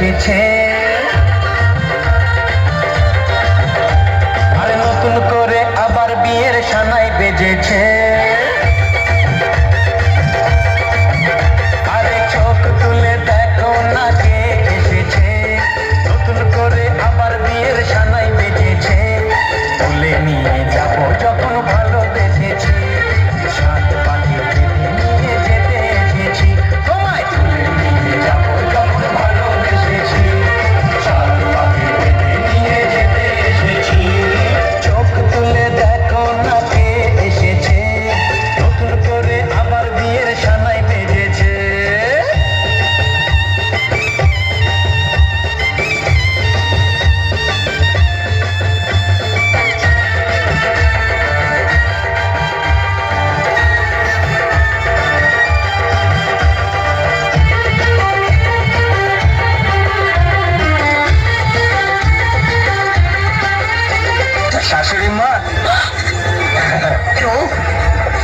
এসেছে, আর নতুন করে আবার বিয়ের সানাই বেজেছে। আরে চোখ তুলে দেখো না কে এসেছে, নতুন করে আবার বিয়ের সানাই বেজেছে। তুলে নিয়ে যাব যখন ভালোবেসেছি, সাত পাখি বেঁধে নিয়ে যেতে এসেছি। তোমায় তুলে নিয়ে যাব যখন ভালোবেসেছি, সাত পাখি বেঁধে নিয়ে যেতে এসেছি। চোখ তুলে দেখো না কে এসেছে, নতুন করে আবার বিয়ের সানাই বেজেছে। শাশুড়ি মা,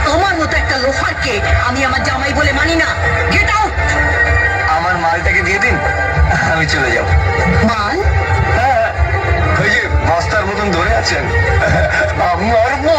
তোমার মতো একটা লোফারকে আমি আমার জামাই বলে মানি না। Get out. আমার মালটাকে দিয়ে দিন, আমি চলে যাব। মাল? হ্যাঁ, ওই যে বস্তার মতন ধরে আছেন, আমার মাল।